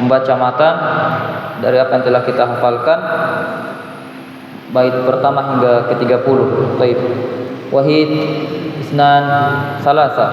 membaca matan dari apa yang telah kita hafalkan, bait pertama hingga ke-30. Baik. Wahid, isnan, salasa.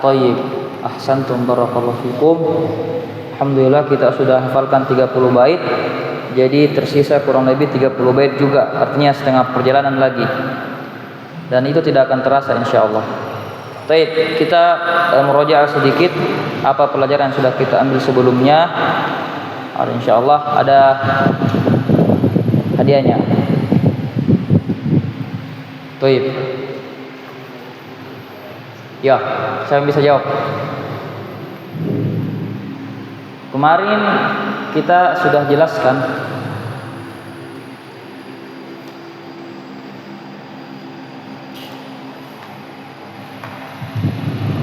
Tayyib, ahsantum, barakallahu fikum. Alhamdulillah kita sudah hafalkan 30 bait. Jadi tersisa kurang lebih 30 bait juga, artinya setengah perjalanan lagi. Dan itu tidak akan terasa insyaallah. Baik, kita merojaah sedikit apa pelajaran yang sudah kita ambil sebelumnya. Insyaallah ada hadiahnya. Baik. Ya, saya bisa jawab. Kemarin kita sudah jelaskan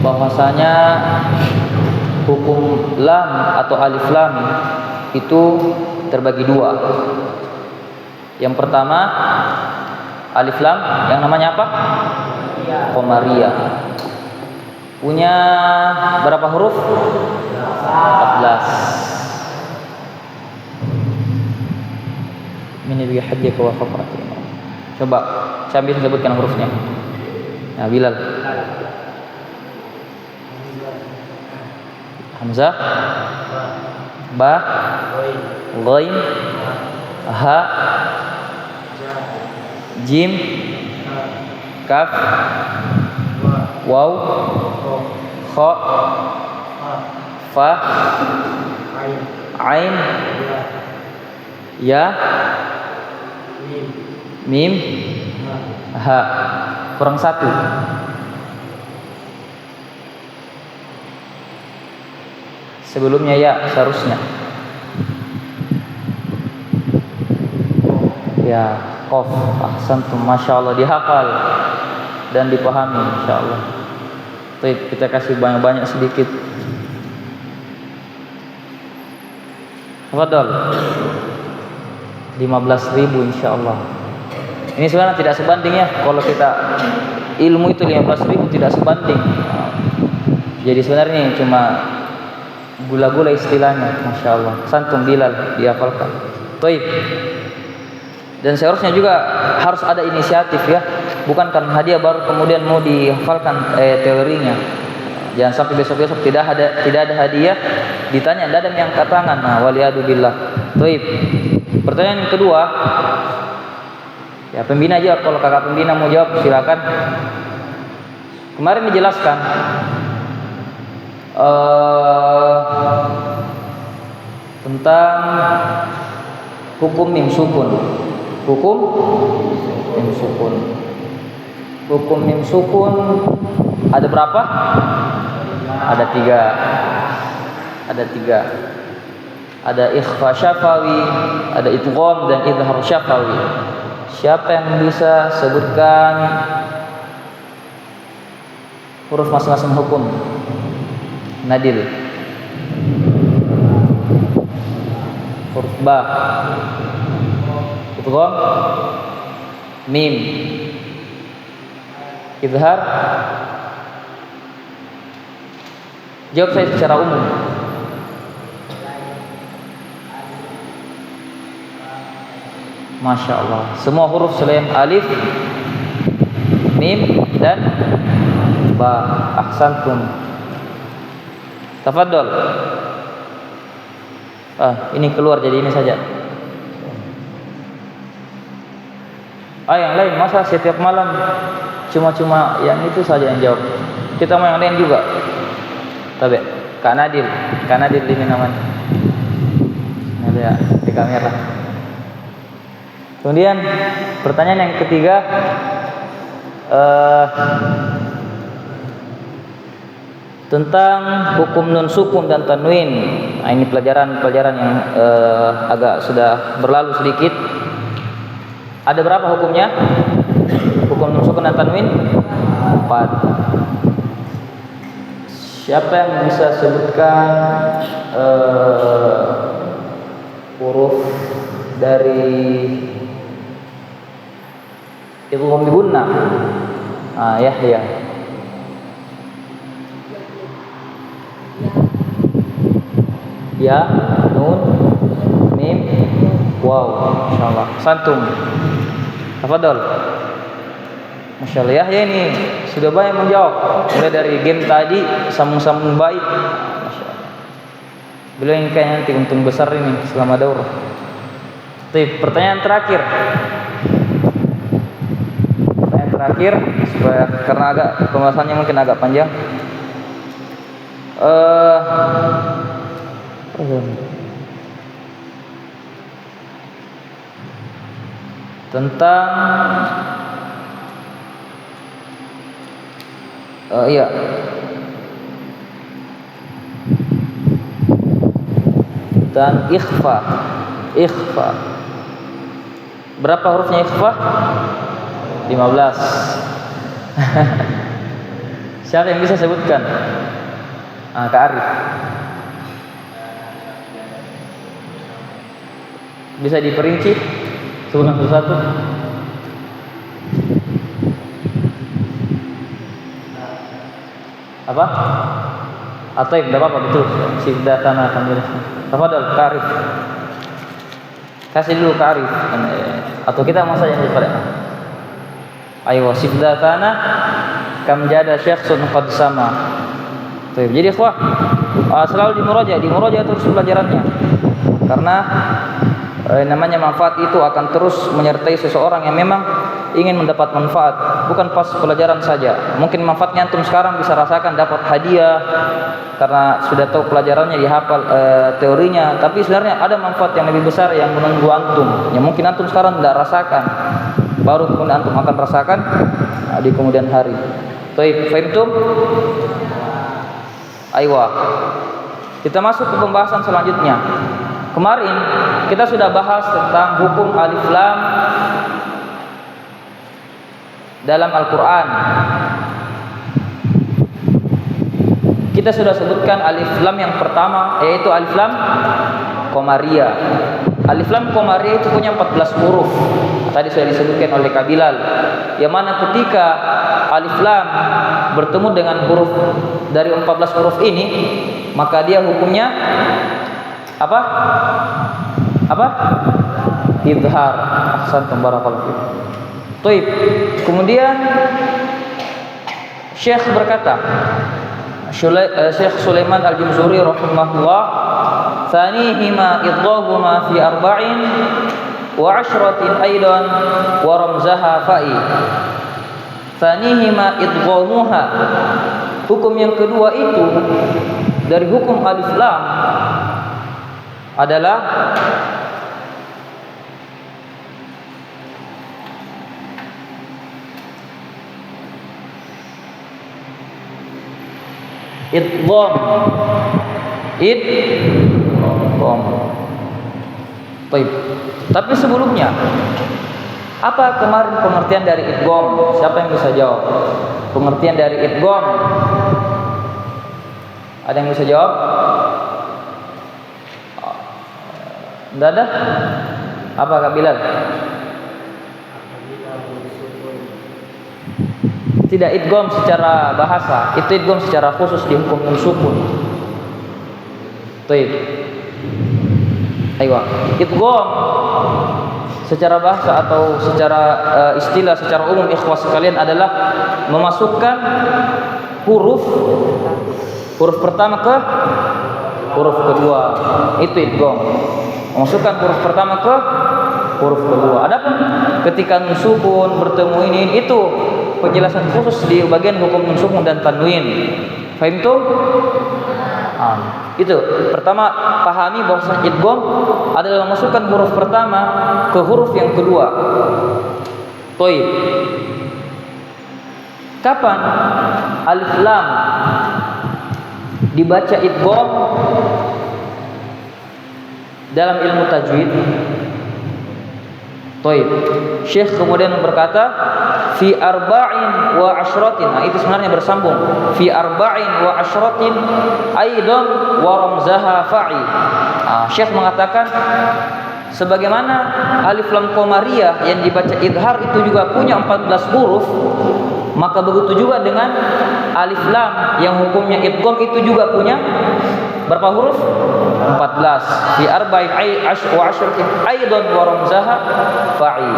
bahwasanya hukum lam atau alif lam itu terbagi dua. Yang pertama alif lam yang namanya apa? Qamariyah. Punya berapa huruf? 14. Min bi hajjika wa faqratik. Coba saya bisa sebutkan hurufnya. Nah, Bilal. Hamzah, ba, ghain, ha, jim, kaf, waw, kha, fa, ain, ya, mim, ha. Kurang satu. Sebelumnya ya seharusnya. Ya, qaf. Ahsantum, masyaallah, dihafal dan dipahami insyaallah. Baik, kita kasih banyak-banyak sedikit. Tafadhol. 15.000 insyaallah. Ini sebenarnya tidak sebanding ya, kalau kita ilmu itu 15.000 tidak sebanding. Jadi sebenarnya cuma gula-gula istilahnya, masyaallah. Santum Bilal dihafalkan. Baik. Dan seharusnya juga harus ada inisiatif ya, bukan kan hadiah baru kemudian mau dihafalkan teorinya. Jangan sampai besok-besok tidak ada hadiah, ditanya tidak ada yang angkat tangan. Nah, waliyadu billah. Baik. Pertanyaan yang kedua, ya pembina aja, kalau kakak pembina mau jawab silakan. Kemarin dijelaskan tentang hukum mim sukun. Hukum mim sukun. Hukum mim sukun ada berapa? Ada tiga. Ada ikhfa syafawi, ada idgham dan idhar syafawi. Siapa yang bisa sebutkan huruf masing-masing hukum? Nadil. Huruf ba, idgham, mim, idhar. Jawab saya secara umum. Masya Allah, semua huruf selain alif, mim dan ba. Ahsantum. Tafadhol. Ini keluar jadi ini saja. Yang lain masa setiap malam cuma yang itu saja yang jawab. Kita mau yang lain juga. Tabe, Kak Nadil ini namanya. Ada ya di kamera. Kemudian pertanyaan yang ketiga, tentang hukum nun sukun dan tanwin. Nah, ini pelajaran yang agak sudah berlalu sedikit. Ada berapa hukumnya? Hukum nun sukun dan tanwin? 4. Siapa yang bisa sebutkan huruf dari idgham bi gunnah? Yahya. Ya, nun, mim, waw. Insyaallah. Santum. Tafadhol. Masyaallah, Yahya ini sudah banyak menjawab. Mulai dari game tadi, sambung-sambung baik. Masyaallah. Beliau yang kayaknya nanti untung besar ini selama daurah. Pertanyaan terakhir supaya karena agak pembahasannya mungkin agak panjang. Tentang dan ikhfa. Berapa hurufnya ikhfa? 15. Siapa yang bisa sebutkan? Kak Arif. Bisa diperinci sebutkan satu-satu. Apa? Atau tidak apa-apa, betul. Si datana akan jelaskan. Tafadhol Kak Arif. Kasih dulu ta'rif atau kita mau saja daripada. Ayo sifdatana kam jada syakhsun qad sama. Jadi ikhwah, selalu di muraja terus pelajarannya. Karena namanya manfaat itu akan terus menyertai seseorang yang memang ingin mendapat manfaat, bukan pas pelajaran saja. Mungkin manfaatnya antum sekarang bisa rasakan dapat hadiah karena sudah tahu pelajarannya, dihafal teorinya, tapi sebenarnya ada manfaat yang lebih besar yang menunggu antum, yang mungkin antum sekarang tidak rasakan, baru kemudian antum akan rasakan di kemudian hari. Baik, fahimtum? Aywa. Kita masuk ke pembahasan selanjutnya. Kemarin kita sudah bahas tentang hukum alif lam dalam Al-Quran. Kita sudah sebutkan alif lam yang pertama, yaitu alif lam Qamariyah. Alif lam Qamariyah itu punya 14 huruf. Tadi sudah disebutkan oleh Kak Bilal. Yang mana ketika alif lam bertemu dengan huruf dari 14 huruf ini, maka dia hukumnya apa? Idhar. Ahsantum barakallahu fiik. Baik. Kemudian Syekh berkata, Syekh Sulaiman Al-Jumzuri rahimahullah, "Tsanihima idghahuma fi arba'in wa 'ashratin aidan wa ramzaha fa'i." Tsanihima idghamuha. Hukum yang kedua itu dari hukum alif lam adalah idgham. Baik. Tapi sebelumnya, apa kemarin pengertian dari idgham? Siapa yang bisa jawab? Pengertian dari idgham. Ada yang bisa jawab? Tidak ada? Apa Kak Bilal? Tidak idgham secara bahasa, itu idgham secara khusus di hukum sukun. Baik. Ayo. Idgham secara bahasa atau secara istilah secara umum ikhwas sekalian adalah memasukkan huruf pertama ke huruf kedua. Itu idgham. Memasukkan huruf pertama ke huruf kedua. Adapun ketika nun sukun bertemu ini itu penjelasan khusus di bagian hukum nun sukun dan tanwin. Fahim tuh? Itu pertama, pahami bahwa idgham adalah memasukkan huruf pertama ke huruf yang kedua. Toib. Kapan alif lam dibaca idgham dalam ilmu tajwid? Toib. Syekh kemudian berkata fi arba'in wa ashratin. Nah, itu sebenarnya bersambung. Fi arba'in wa ashratin aidan wa ramzaha fa'i. Syekh mengatakan sebagaimana alif lam qamariyah yang dibaca idhar itu juga punya 14 huruf, maka begitu juga dengan alif lam yang hukumnya idgham itu juga punya berapa huruf? 14. Fi arba'in wa ashratin aidan wa ramzaha fa'i.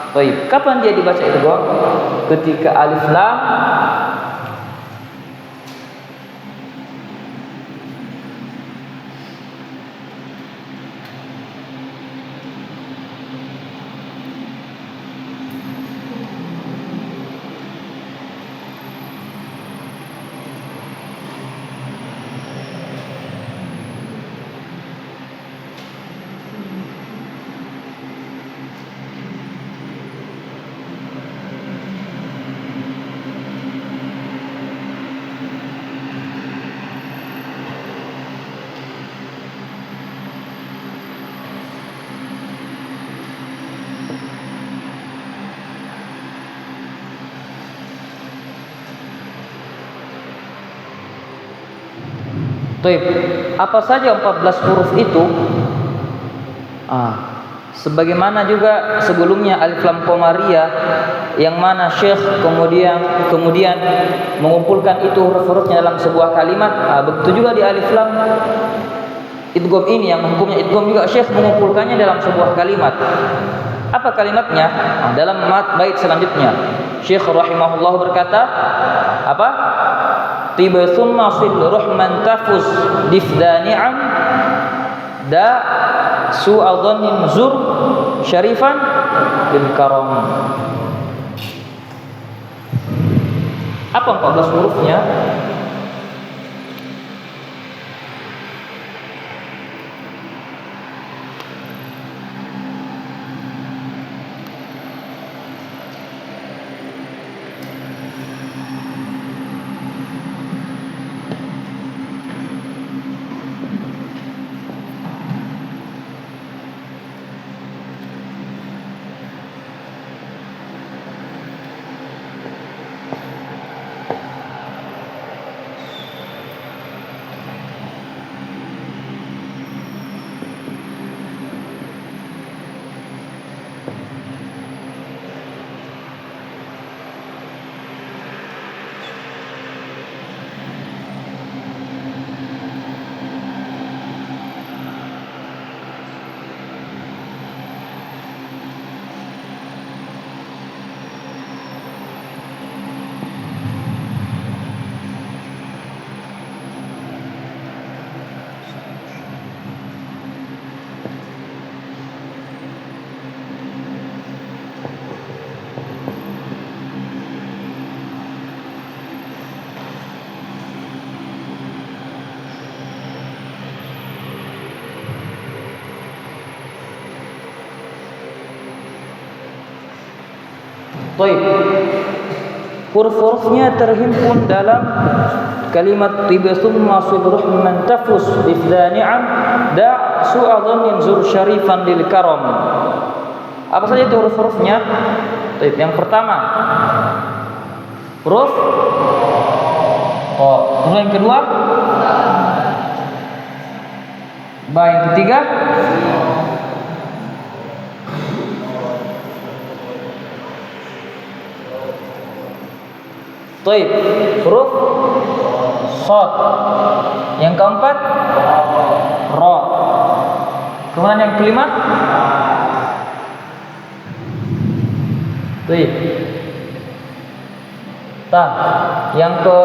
Baik, kapan dia dibaca idgham? Ketika alif lam Baik, apa saja 14 huruf itu? Sebagaimana juga sebelumnya alif lam qamariyah yang mana Syekh kemudian mengumpulkan itu huruf-hurufnya dalam sebuah kalimat. Begitu juga di alif lam idgham ini yang hukumnya idgham juga Syekh mengumpulkannya dalam sebuah kalimat. Apa kalimatnya? Dalam bait selanjutnya Syekh rahimahullah berkata apa? Tiba summa sil ruhman tafuz difdani'am da su'adhanin zur syarifan bil karam. Apa 14 hurufnya? Baik. Huruf-hurufnya terhimpun dalam kalimat tibasum masul rahman tafus bifdani'am da su'adhanin zur syarifan lil karam. Apa saja itu huruf-hurufnya? Baik, yang pertama huruf Terus yang kedua ba, yang ketiga Taib, huruf shad. Yang keempat ra. Kemudian yang kelima Taib, ta. Yang ke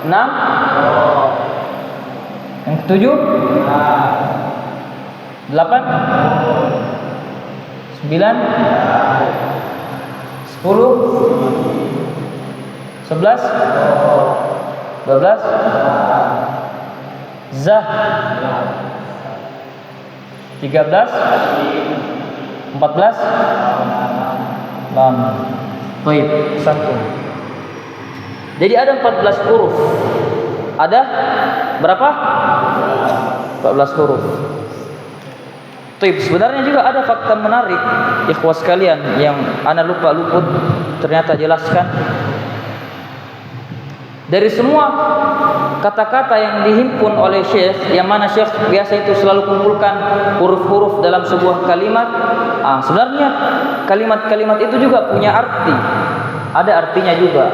enam, yang ketujuh, 8, 9, 10, 11, 12, Zah, 13, 14, Lam. Baik, satu. Jadi ada 14 huruf. Ada berapa? 14 huruf. Baik, sebenarnya juga ada fakta menarik ikhwas sekalian yang ana luput ternyata jelaskan. Dari semua kata-kata yang dihimpun oleh Syekh, yang mana Syekh biasa itu selalu kumpulkan huruf-huruf dalam sebuah kalimat, sebenarnya kalimat-kalimat itu juga punya arti. Ada artinya juga.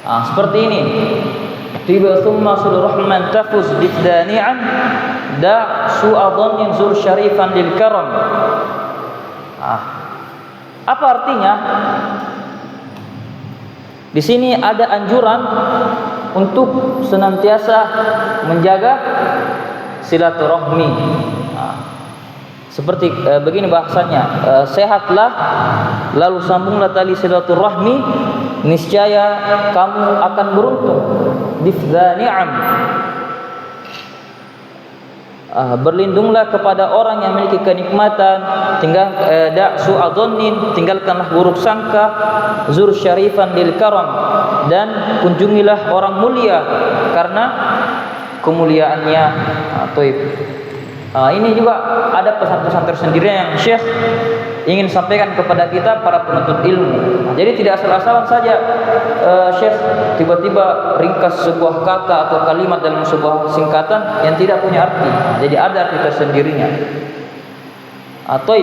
Seperti ini. Tiba summa sul rahman tafuz bifdani'an da su'adhanin zur syarifan lil karam. Apa artinya? Di sini ada anjuran untuk senantiasa menjaga silaturahmi. Seperti begini bahasanya, sehatlah lalu sambunglah tali silaturahmi, niscaya kamu akan beruntung. Difdani'am, berlindunglah kepada orang yang memiliki kenikmatan, tinggalkanlah buruk sangka, zur syarifan lil karam, dan kunjungilah orang mulia karena kemuliaannya. Ini juga ada pesan-pesan tersendiri yang Syekh ingin sampaikan kepada kita para penuntut ilmu. Jadi tidak asal-asalan saja Syekh tiba-tiba ringkas sebuah kata atau kalimat dalam sebuah singkatan yang tidak punya arti. Jadi ada arti tersendirinya. Atau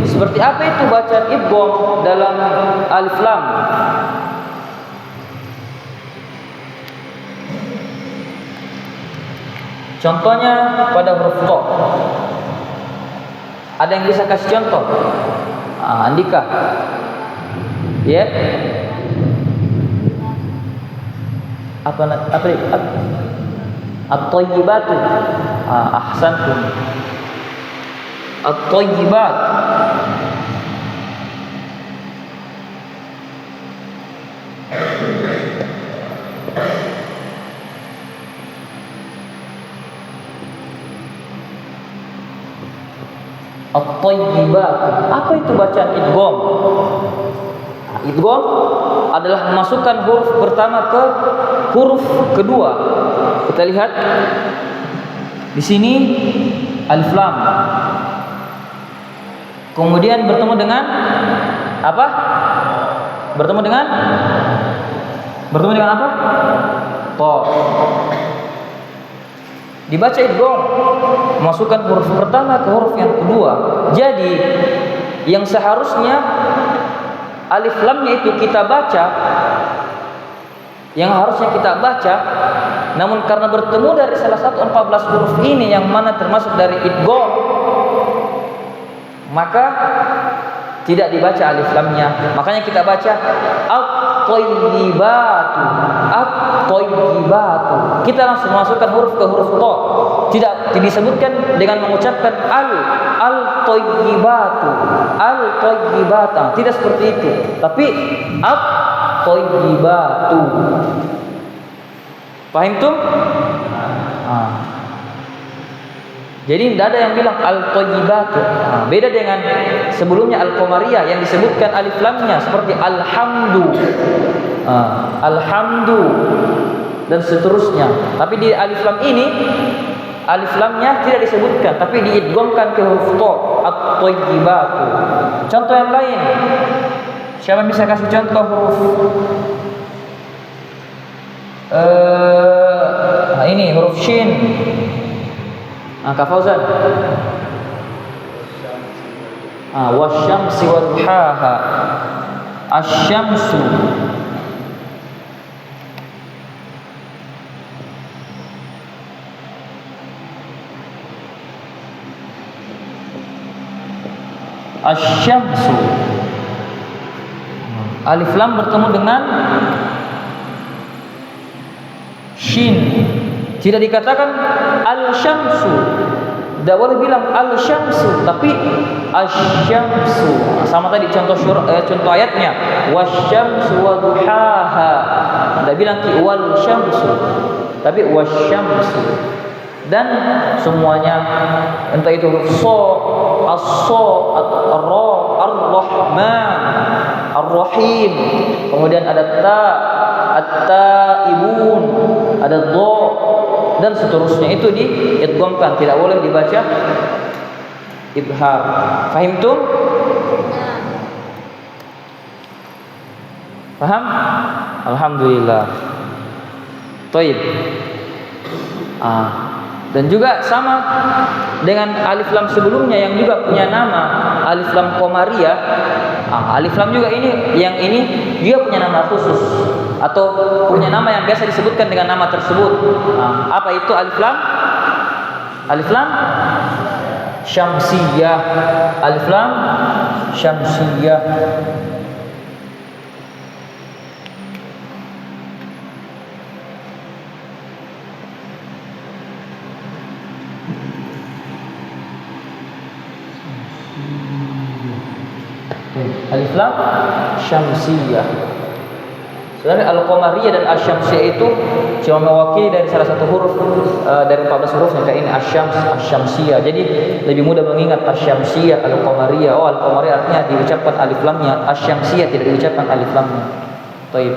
seperti apa itu bacaan idgham dalam alif lam? Contohnya pada huruf to. Ada yang bisa kasih contoh? Andika. Ya. Apa at-thayyibatu. Ahsantum. At-thayyibat. At-thayyibat. Apa itu bacaan idgham? Idgham adalah memasukkan huruf pertama ke huruf kedua. Kita lihat di sini alif lam. Kemudian bertemu dengan apa? Bertemu dengan apa? To. Dibaca idgham, masukkan huruf pertama ke huruf yang kedua. Jadi yang seharusnya alif lamnya itu kita baca, yang harusnya kita baca, namun karena bertemu dari salah satu 14 huruf ini yang mana termasuk dari idgham, maka tidak dibaca alif lamnya. Makanya kita baca at-thayyibatu, at-thayyibatu. Kita langsung masukkan huruf ke huruf to. Tidak disebutkan dengan mengucapkan al-thayyibatu, al-thayyibata. Tidak seperti itu. Tapi at-thayyibatu. Paham tuh? Jadi tidak ada yang bilang al-thayyibatu. Beda dengan sebelumnya al-qamariyah yang disebutkan alif lamnya seperti alhamdu, alhamdu dan seterusnya. Tapi di alif lam ini alif lamnya tidak disebutkan, tapi diidghamkan ke huruf to, at-thayyibatu. Contoh yang lain. Siapa bisa kasih contoh huruf ini huruf shin? Kak Fauzan. Wasyamsi wadduhaha. Asyamsu. Asyamsu. Alif lam bertemu dengan shin. Tidak dikatakan al-syamsu. Tidak boleh bilang al-syamsu, tapi asy-syamsu. Sama tadi contoh ayatnya, wasyamsu wa duhaha. Tidak bilang wal syamsu, tapi wasyamsu. Dan semuanya entah itu so, as-so, ar-ra, ar-rahman, ar-rahim. Kemudian ada ta, at-taibun, ada dha dan seterusnya, itu diidghamkan, tidak boleh dibaca idhar. Fahim tuh? Paham? Alhamdulillah. Taib. Dan juga sama dengan alif lam sebelumnya yang juga punya nama alif lam qamariyah. Alif lam juga ini, yang ini juga punya nama khusus atau punya nama yang biasa disebutkan dengan nama tersebut. Apa itu alif lam? Alif lam syamsiyah. Alif lam syamsiyah. Alif lam syamsiyah. Sebenarnya al-qamariyah dan asy-syamsiyah itu cuma mewakili dari salah satu huruf dari 14 huruf yang kayak ini, asyams, asy-syamsiyah. Jadi lebih mudah mengingat asy-syamsiyah, al-qamariyah. Oh, al-qamariyah artinya diucapkan alif lamnya, asy-syamsiyah tidak diucapkan alif lamnya. Baik.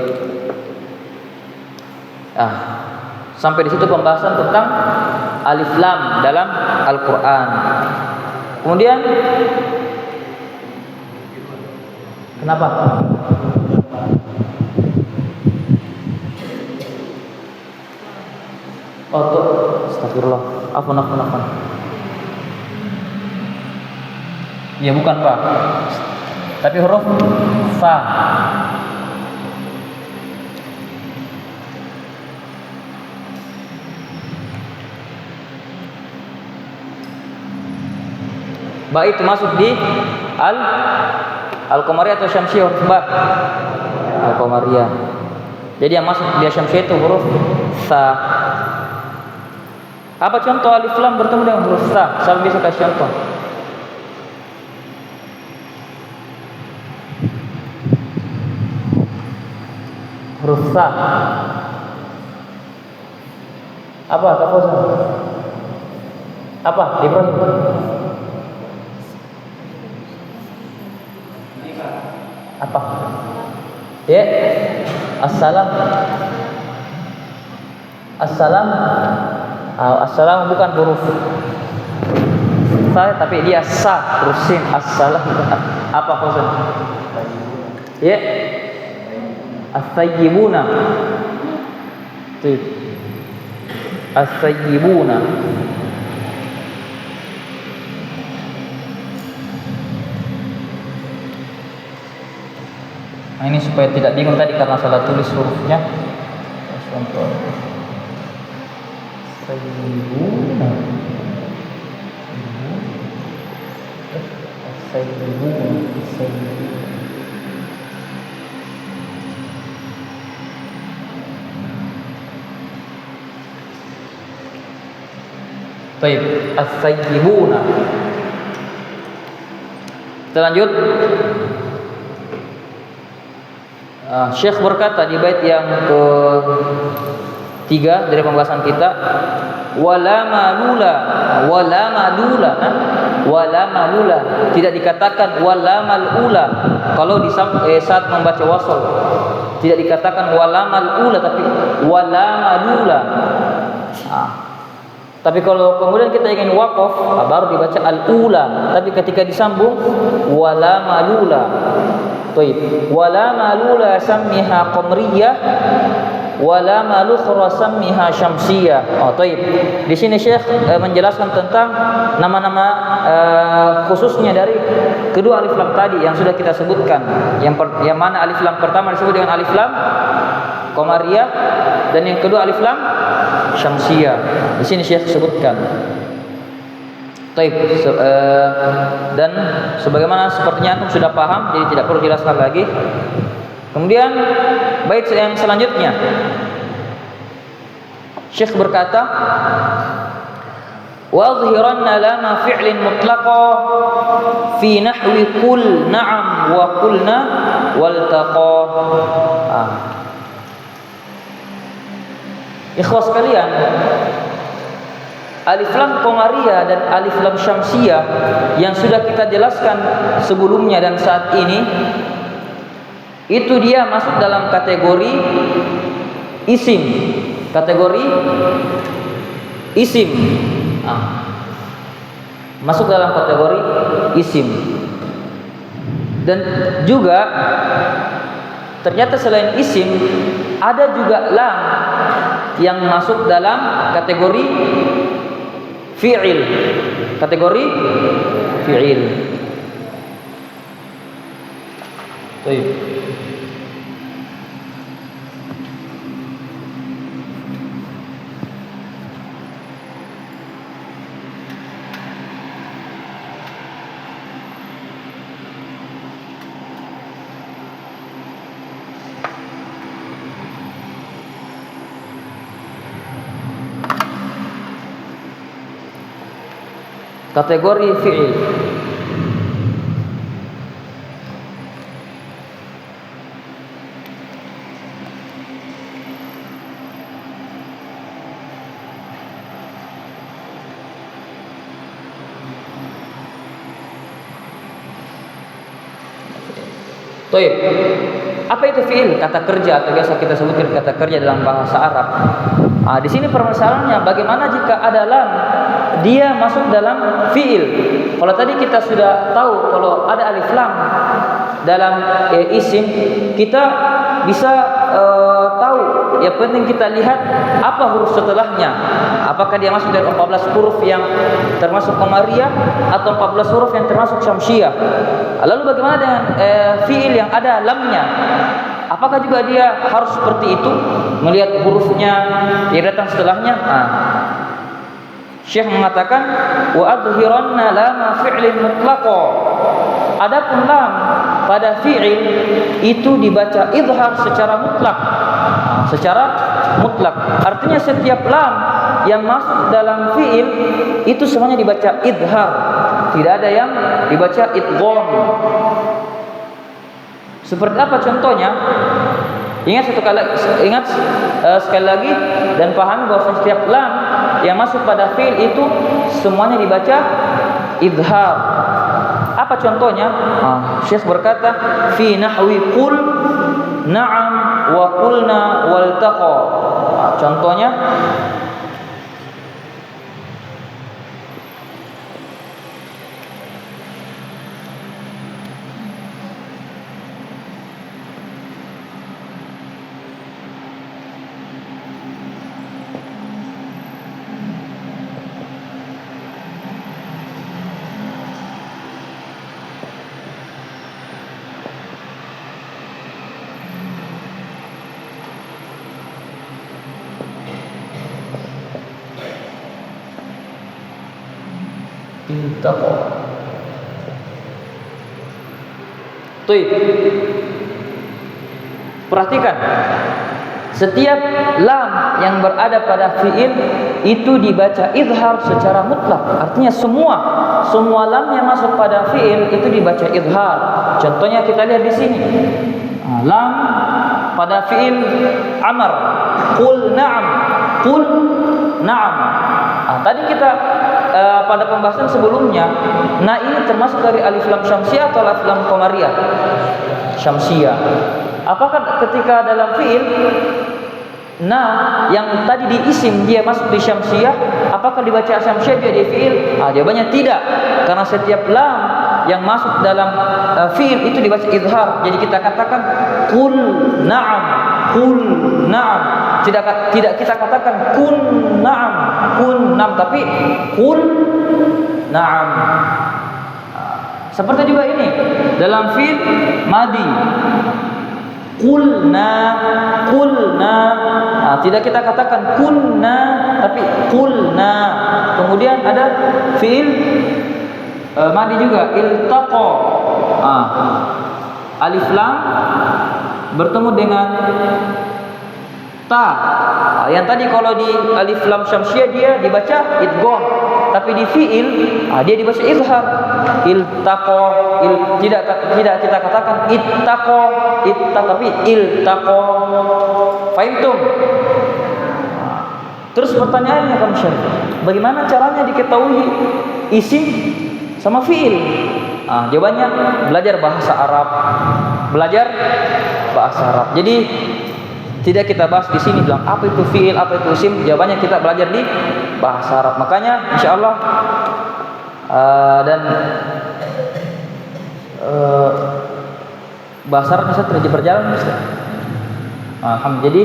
Sampai di situ pembahasan tentang alif lam dalam Al-Qur'an. Kemudian kenapa? Astagfirullah. Afwan. Ya bukan Pak. Tapi huruf fa. Ba itu masuk di al-qamariyah atau syamsiyah huruf ba? Al-qamariyah. Jadi yang masuk di syamsiyah itu huruf sa. Apa contoh alif lam bertemu dengan huruf sa? Saya bisa kasih contoh. Huruf sa. Apa? Apa? Ibrahim. Apa? Ya. Assalam. Assalam. Assalam bukan huruf sa tapi dia sa, huruf sin. Assalam apa maksud? Ya. As-sayyibuna. Tuh. As-sayyibuna. Nah, ini supaya tidak bingung tadi karena salah tulis hurufnya. Contoh. Sayyibuna. Sayyibuna. Baik, as-sayyibuna. Kita lanjut. Syekh berkata di bait yang ke-3 dari pembahasan kita, wala malula, tidak dikatakan wala malula kalau di saat membaca wasal, tidak dikatakan wala malula tapi wala malula. Tapi kalau kemudian kita ingin waqaf, baru dibaca al-ula. Tapi ketika disambung wala malula. Baik. Wala malula sammiha qamriyah wala malukhra sammiha syamsiyah. Baik. Di sini Syekh menjelaskan tentang nama-nama khususnya dari kedua alif lam tadi yang sudah kita sebutkan. Yang mana alif lam pertama disebut dengan alif lam qamariyah dan yang kedua alif lam syamsiyah. Di sini Syekh sebutkan. Taib, dan sebagaimana sepertinya antum sudah paham, jadi tidak perlu jelaskan lagi. Kemudian bait yang selanjutnya, Syekh berkata, "Wadhhiranna lama fi'lin mutlaqa fi nahwi qul na'am wa qulna waltaqa." Ikhwas sekalian, alif lam qamariyah dan alif lam syamsiyah yang sudah kita jelaskan sebelumnya dan saat ini, itu dia masuk dalam kategori isim. Kategori isim. Masuk dalam kategori isim. Dan juga ternyata selain isim ada juga lam yang masuk dalam kategori fi'il. Kategori fi'il. Baik. Kategori fi'il. Baik. Apa itu fi'il? Kata kerja atau biasa kita sebutkan kata kerja dalam bahasa Arab. Di sini permasalahannya bagaimana jika ada lam dia masuk dalam fi'il. Kalau tadi kita sudah tahu kalau ada alif lam dalam isim, kita bisa tahu. Yang penting kita lihat apa huruf setelahnya. Apakah dia masuk dari 14 huruf yang termasuk qamariyah atau 14 huruf yang termasuk syamsiyah. Lalu bagaimana dengan fi'il yang ada lamnya? Apakah juga dia harus seperti itu, melihat hurufnya yang datang setelahnya? Syekh mengatakan wa adhiranna lama fi'lin mutlaqa. Adapun lam pada fi'il itu dibaca izhar secara mutlak. Secara mutlak. Artinya setiap lam yang masuk dalam fi'il itu semuanya dibaca izhar. Tidak ada yang dibaca idgham. Seperti apa contohnya? Ingat sekali lagi dan pahami bahwa setiap lam yang masuk pada fi'il itu semuanya dibaca izhar. Apa contohnya? Syekh berkata fi nahwi qul na'am wa qulna waltaqa. Contohnya iltaqa. Tuh, perhatikan, setiap lam yang berada pada fi'il itu dibaca izhar secara mutlak. Artinya semua lam yang masuk pada fi'il itu dibaca izhar. Contohnya kita lihat di sini. Lam pada fi'il amar, qul na'am, qul na'am. Tadi kita pada pembahasan sebelumnya, nah ini termasuk dari alif lam syamsiyah atau alif lam qamariyah? Syamsiyah. Apakah ketika dalam fi'il nah yang tadi di isim dia masuk di syamsiyah, apakah dibaca syamsiyah dia di fi'il? Jawabannya tidak, karena setiap lam yang masuk dalam fi'il itu dibaca izhar. Jadi kita katakan qul na'am, qul na'am. Tidak kita katakan kun na'am, tapi qul na'am. Seperti juga ini dalam fi'il madi, qulna. Tidak kita katakan kunna, tapi qulna. Kemudian ada fi'il madi juga, iltaqa. Alif lam bertemu dengan ta. Yang tadi kalau di alif lam syamsiyah dia dibaca idgham, tapi di fi'il dia dibaca izhar. Iltaqa, tidak kita katakan ittaqa, tapi iltaqa. Fahimtum? Terus pertanyaannya kamu Syekh, bagaimana caranya diketahui isim sama fi'il? Jawabannya belajar bahasa Arab. Jadi tidak kita bahas di sini bilang apa itu fi'il, apa itu isim. Jawabannya kita belajar di bahasa Arab. Makanya insyaallah bahasa Arab bisa terjadi berjalan Ustaz. Jadi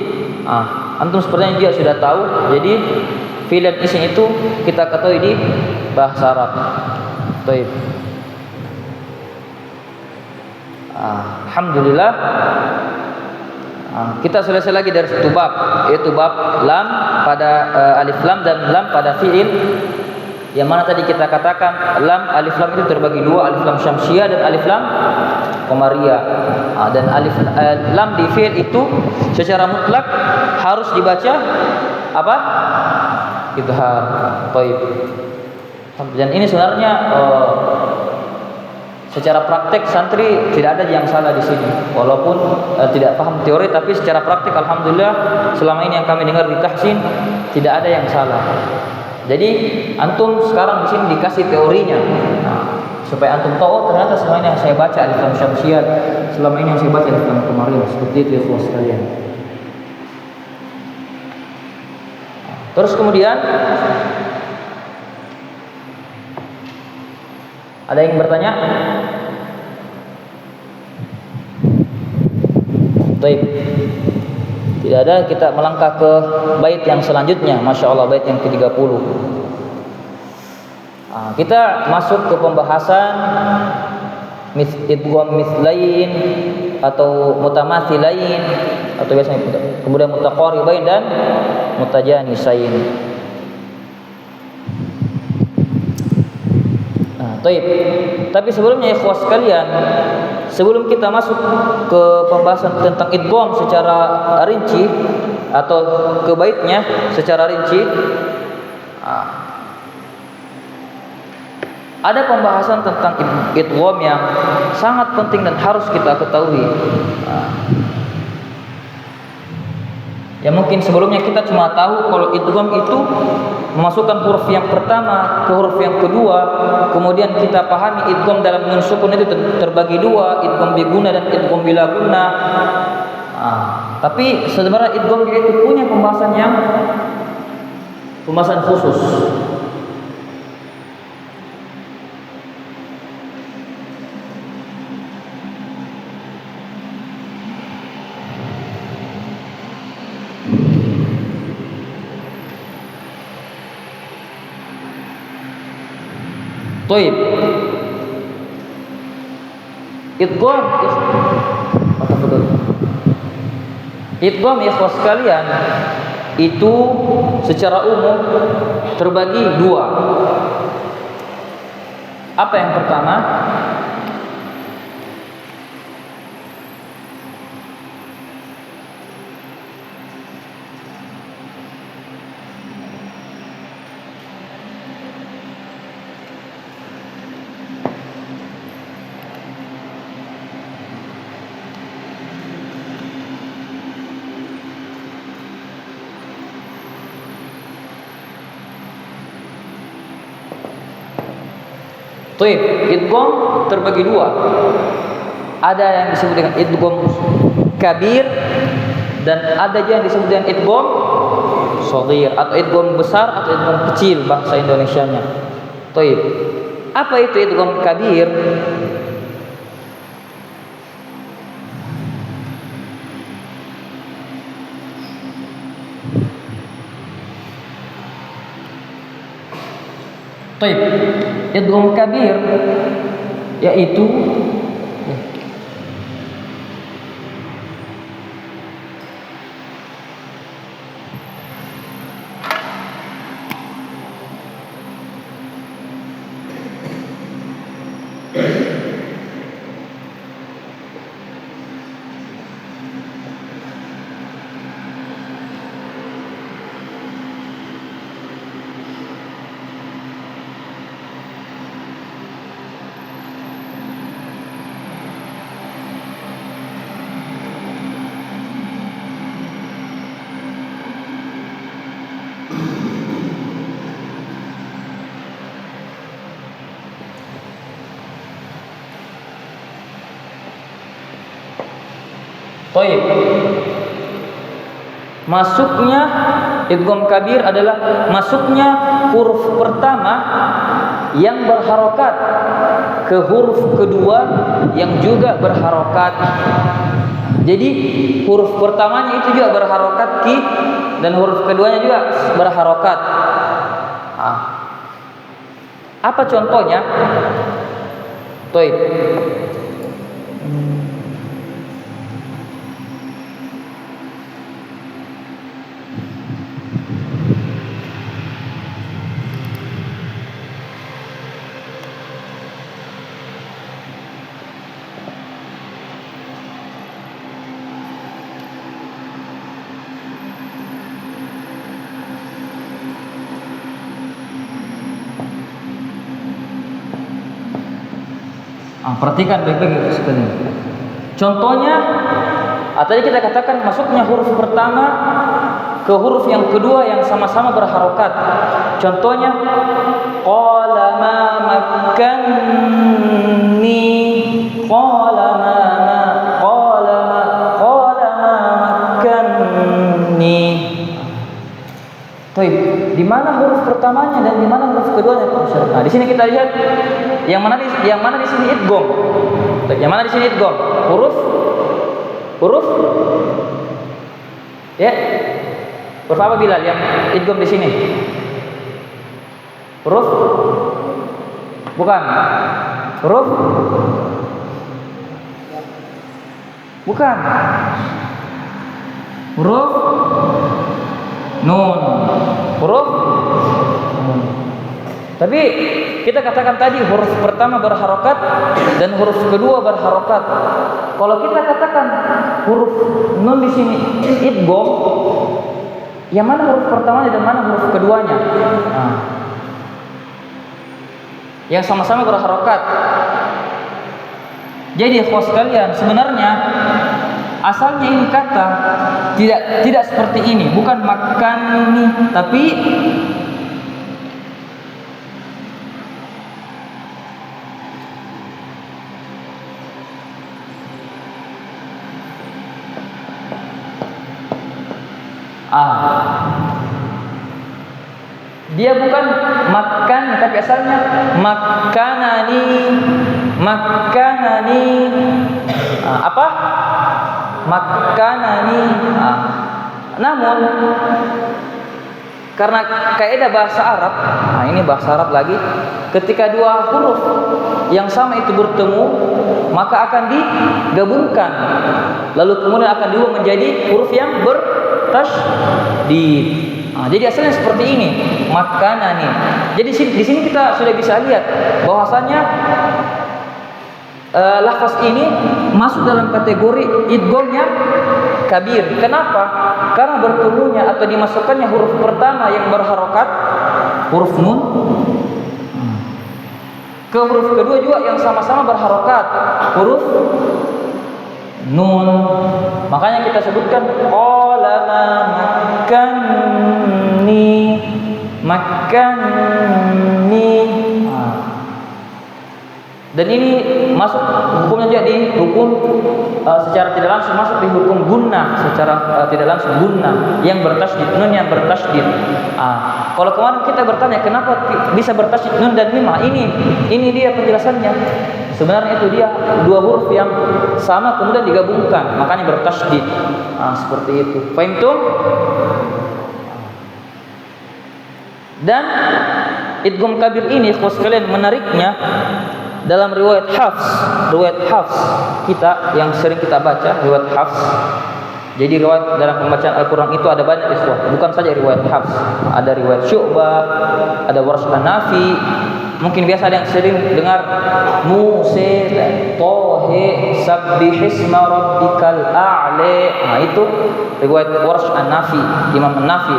antum sepertinya juga sudah tahu. Jadi fi'il dan isim itu kita ketahui di bahasa Arab. Baik. Alhamdulillah. Kita selesai lagi dari satu bab, yaitu bab lam pada alif lam dan lam pada fi'il. Yang mana tadi kita katakan alif lam itu terbagi dua, alif lam syamsiyah dan alif lam qamariyah. Dan alif lam di fi'il itu secara mutlak harus dibaca apa? Izhar. Baik. Dan ini sebenarnya secara praktek santri tidak ada yang salah di sini. Walaupun tidak paham teori, tapi secara praktek alhamdulillah selama ini yang kami dengar di tahsin tidak ada yang salah. Jadi antum sekarang di sini dikasih teorinya, supaya antum tahu ternyata selama ini yang saya baca alif lam syamsiyah, selama ini yang saya baca alif lam qamariyah. Seperti itu ya ikhwan sekalian. Terus kemudian ada yang bertanya? Baik. Tidak ada, kita melangkah ke bait yang selanjutnya. Masya Allah, bait yang ke-30. Kita masuk ke pembahasan idgham mithlain atau mutamathilain, atau biasanya kemudian mutaqaribain dan mutajanisain. Taib. Tapi sebelumnya ikhwas sekalian, sebelum kita masuk ke pembahasan tentang idgham secara rinci atau ke baitnya secara rinci, ada pembahasan tentang idgham yang sangat penting dan harus kita ketahui. Ya mungkin sebelumnya kita cuma tahu kalau idgham itu memasukkan huruf yang pertama ke huruf yang kedua, kemudian kita pahami idgham dalam nun sukun itu terbagi dua, idgham biguna dan idgham bila guna. Tapi sebenarnya idgham itu punya pembahasan khusus. Taib. Idgham ikhwas sekalian itu secara umum terbagi dua. Apa yang pertama? Idgham terbagi dua. Ada yang disebut dengan idgham kabir dan ada juga yang disebut dengan idgham shaghir atau idgham besar atau idgham kecil bahasa Indonesianya. Taib. Apa itu idgham kabir? Taib. Idgham kabir yaitu Taib. Masuknya idgham kabir adalah masuknya huruf pertama yang berharokat ke huruf kedua yang juga berharokat. Jadi huruf pertamanya itu juga berharokat ki dan huruf keduanya juga berharokat. Apa contohnya? Taib. Perhatikan baik-baik sekali. Contohnya, tadi kita katakan masuknya huruf pertama ke huruf yang kedua yang sama-sama berharokat. Contohnya, qala ma makkanni, qala ma makkanni. Baik, di mana huruf pertamanya dan di mana huruf keduanya? Nah, di sini kita lihat yang mana di sini idgham. Yang mana di sini idgham? Huruf ya. Huruf apa Bilal yang idgham di sini? Huruf bukan. Huruf bukan. Huruf nun. Huruf nun. Tapi kita katakan tadi huruf pertama berharokat dan huruf kedua berharokat. Kalau kita katakan huruf nun di sini idgham, yang mana huruf pertamanya dan mana huruf keduanya? Nah, yang sama-sama berharokat. Jadi ikhwas sekalian, sebenarnya asalnya ini kata tidak seperti ini, bukan makani, tapi dia bukan makan, tapi asalnya makanani. Apa? Makanani. Namun karena kaidah bahasa Arab, ini bahasa Arab lagi, ketika dua huruf yang sama itu bertemu, maka akan digabungkan. Lalu kemudian akan diubah menjadi huruf yang bertasydid. Jadi asalnya seperti ini, makanani. Jadi di sini kita sudah bisa lihat bahwasanya lafaz ini masuk dalam kategori idgham yang kabir. Kenapa? Karena bertemunya atau dimasukkannya huruf pertama yang berharokat, huruf nun, ke huruf kedua juga yang sama-sama berharokat, huruf nun. Makanya kita sebutkan qala makanni. Dan ini masuk hukumnya jadi hukum secara tidak langsung masuk di hukum gunnah, secara tidak langsung gunnah yang bertasydid, nun yang bertasydid. Kalau kemarin kita bertanya kenapa bisa bertasydid nun dan mim, ini dia penjelasannya. Sebenarnya itu dia dua huruf yang sama kemudian digabungkan, makanya bertasydid. Seperti itu. Fahim tuh? Dan idgham kabir ini ikhwas sekalian, menariknya dalam riwayat Hafs kita yang sering kita baca, riwayat Hafs. Jadi riwayat dalam pembacaan Al-Quran itu ada banyak ikhwah, bukan saja riwayat Hafs, ada riwayat Syu'bah, ada Warsh An-Nafi. Mungkin biasa ada yang sering dengar Musa, Tohe, Sabbihisma Rabbikal A'la. Itu riwayat Warsh An-Nafi, Imam An-Nafi.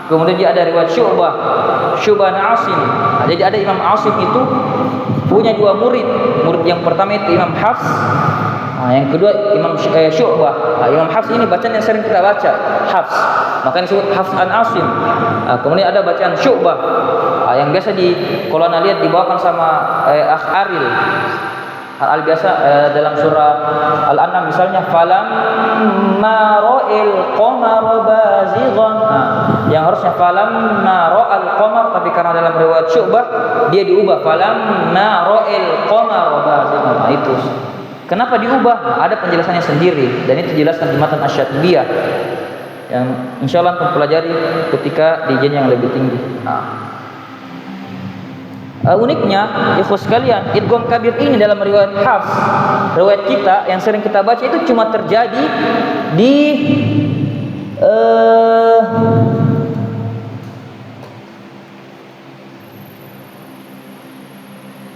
Kemudian dia ada riwayat Syu'bah an Asim. Jadi ada Imam Asim itu punya dua murid. Murid yang pertama itu Imam Hafs, yang kedua Imam Syu'bah. Imam Hafs ini bacaan yang sering kita baca, Hafs, makanya disebut Hafs an Asim. Kemudian ada bacaan Syu'bah, yang biasa kalau anda lihat dibawakan sama Aril. Biasa dalam surah Al-An'am misalnya falamma ra'il qamara bazighan, yang harusnya falamma ra'al qamar, tapi karena dalam riwayat Syu'bah dia diubah falamma ra'il qamara bazighan. Itu kenapa diubah, ada penjelasannya sendiri, dan itu dijelaskan di matan Asy-Syatibiyah yang insyaallah kita pelajari ketika di jenjang yang lebih tinggi. Uniknya ikhwas sekalian, idgham kabir ini dalam riwayat Hafs, riwayat kita yang sering kita baca itu cuma terjadi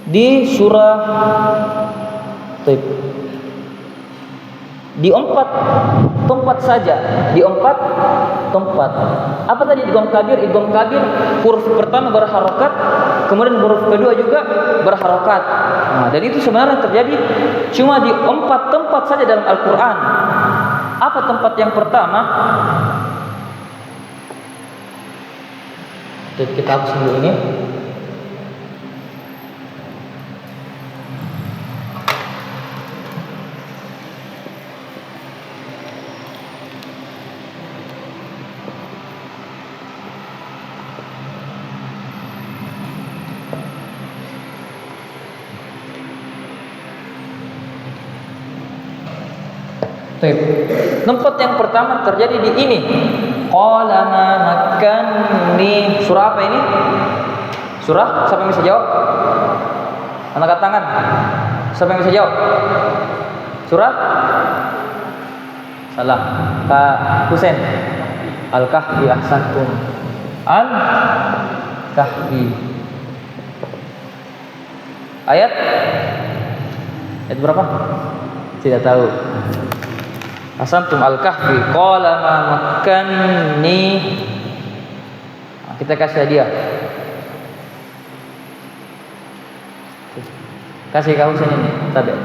di surah di 4 tempat saja, di 4 tempat. Apa tadi idgham kabir? Idgham kabir huruf pertama berharokat, kemudian huruf kedua juga berharokat. Dan itu sebenarnya terjadi cuma di 4 tempat saja dalam Al-Quran. Apa tempat yang pertama? Kita hapus dulu ini. Tempat yang pertama terjadi di ini. Qala ma makanni. Surah apa ini? Surah, siapa yang bisa jawab? Angkat tangan. Siapa yang bisa jawab? Surah? Salah. Kak Husain. Al-Kahfi, ahsantum. Al-Kahfi. Ayat berapa? Tidak tahu. Ahsantum Al-Kahfi. Qala ma makkanni. Kita kasih hadiah. Kasih kau sini nih, tabe.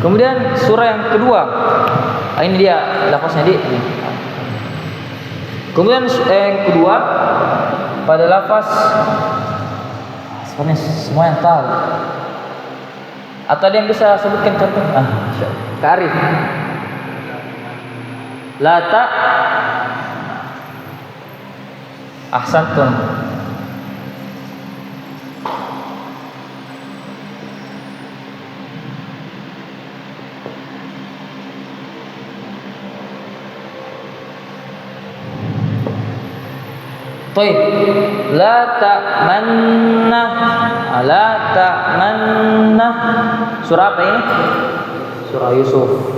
Kemudian surah yang kedua. Ini dia lafaznya di. Kemudian yang kedua pada lafaz sebenarnya semua yang tahu. Atau ada yang bisa sebutkan contoh? Karif. Lata. Ahsantum. Baik. La ta'manna. La ta'manna. Surah apa ini? Surah Yusuf.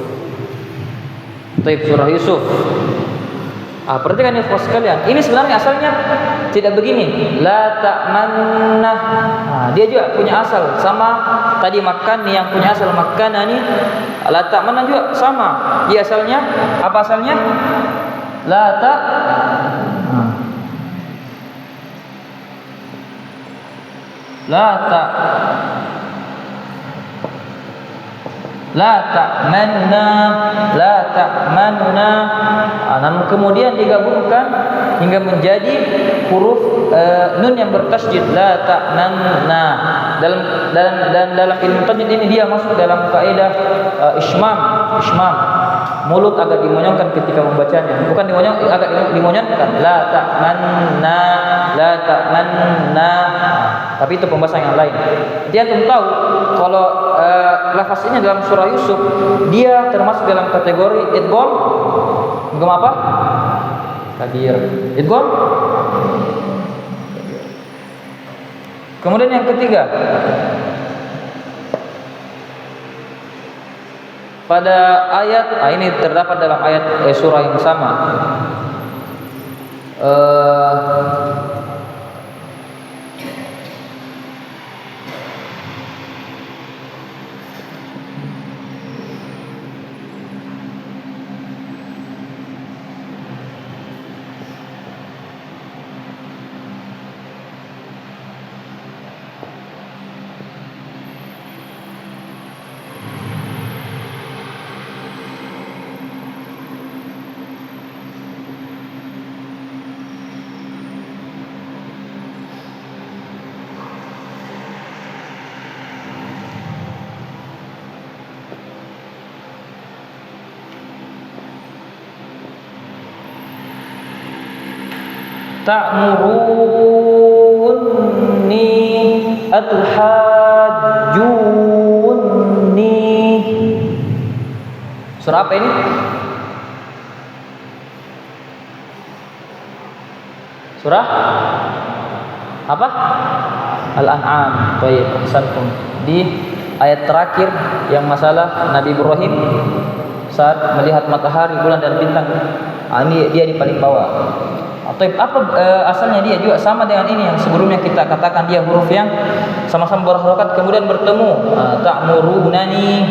Baik, surah Yusuf. Perhatikan ini sekalian. Ini sebenarnya asalnya tidak begini. La ta'manna. Dia juga punya asal sama tadi makan yang punya asal makan ini. La ta'manna juga sama. Dia asalnya apa asalnya? La ta. La ta'manna. Namun kemudian digabungkan hingga menjadi huruf nun yang bertasydid, la ta'manna. Dalam ilmu tajwid ini dia masuk dalam kaidah ismam. Mulut agak dimonyongkan ketika membacanya. Bukan agak dimonyongkan. La ta'manna. Tapi itu pembahasan yang lain. Dia tentu tahu kalau lafaz ini dalam surah Yusuf dia termasuk dalam kategori idgham. Idgham apa? Kabir. Idgham. Kemudian yang ketiga, pada ayat ini terdapat dalam ayat surah yang sama. Ta'murunni atuhajjunni. Surah apa ini? Surah apa? Al-An'am. Baik, ahsantum. Di ayat terakhir yang masalah Nabi Ibrahim saat melihat matahari, bulan dan bintang. Ini dia di paling bawah. Apa asalnya dia juga sama dengan ini yang sebelumnya kita katakan dia huruf yang sama-sama berharokat kemudian bertemu. Ta'murunani.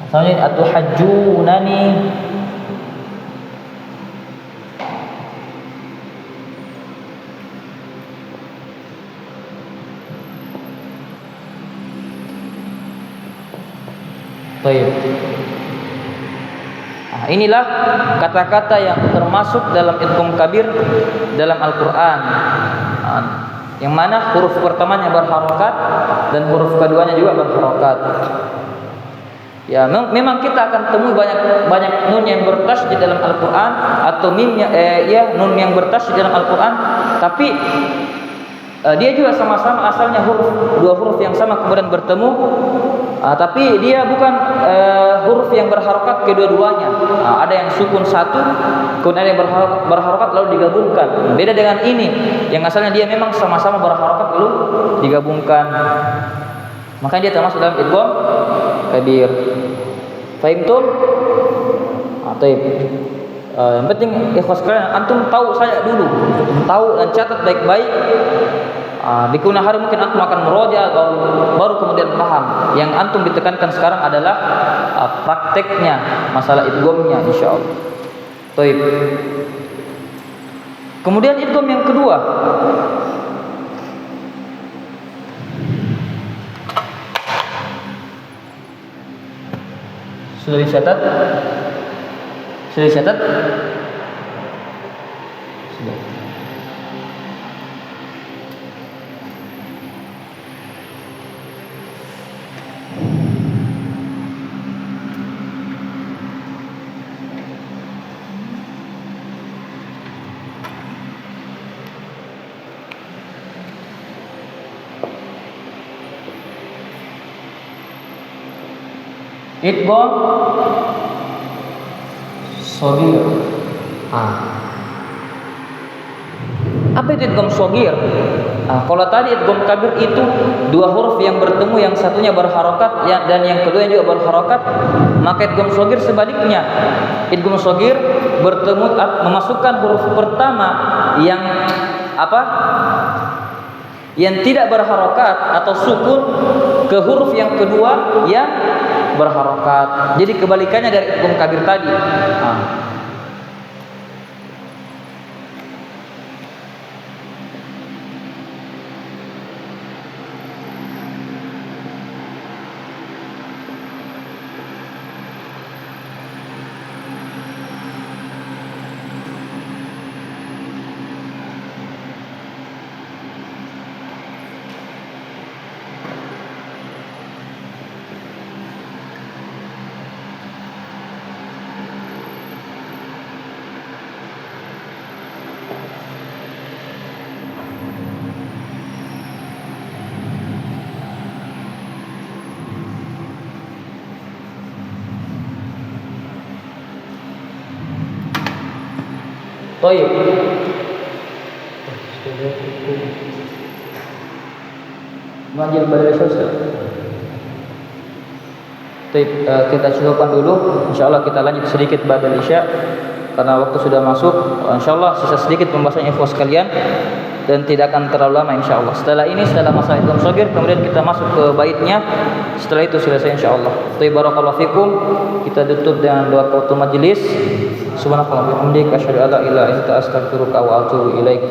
Asalnya atuhajjunani. Inilah kata-kata yang termasuk dalam idgham kabir dalam Al-Quran, yang mana huruf pertamanya berharokat dan huruf keduanya juga berharokat. Ya, memang kita akan temui banyak nun yang bertasydid dalam Al-Quran atau mimnya nun yang bertasydid dalam Al-Quran, tapi dia juga sama-sama asalnya dua huruf yang sama kemudian bertemu Tapi dia bukan huruf yang berharokat kedua-duanya. Ada yang sukun satu, kemudian ada yang berharokat lalu digabungkan. Beda dengan ini, yang asalnya dia memang sama-sama berharokat lalu digabungkan. Makanya dia termasuk dalam idgham kabir. Fahimtum? Yang penting ikhwas kalian, antum tahu saya dulu, tahu dan catat baik-baik. Di kemudian hari mungkin antum akan meroja baru kemudian paham. Yang antum ditekankan sekarang adalah prakteknya, masalah idghamnya insyaallah. Baik. Kemudian idgham yang kedua. Sudah dicatat? Sudah dicatat? Sudah. Idgham shagir. Apa itu idgham shagir? Kalau tadi idgham kabir itu dua huruf yang bertemu, yang satunya berharokat dan yang kedua juga berharokat, maka idgham shagir sebaliknya. Idgham shagir bertemu, memasukkan huruf pertama yang apa? Yang tidak berharokat atau sukun ke huruf yang kedua yang berharokat. Jadi kebalikannya dari idgham kabir tadi. Baik. Majil badal sosial. Kita cukupkan dulu. Insyaallah kita lanjut sedikit badal isya karena waktu sudah masuk. Insyaallah sisa sedikit pembahasan ikhwas sekalian dan tidak akan terlalu lama insyaallah. Setelah ini, setelah masalah idgham shagir, kemudian kita masuk ke baitnya. Setelah itu selesai insyaallah. Barakallahu fikum. Kita tutup dengan doa kafatul majelis. Subhanakallahumma wa bihamdika asyhadu an la ilaha illa anta astaghfiruka wa atubu ilaik.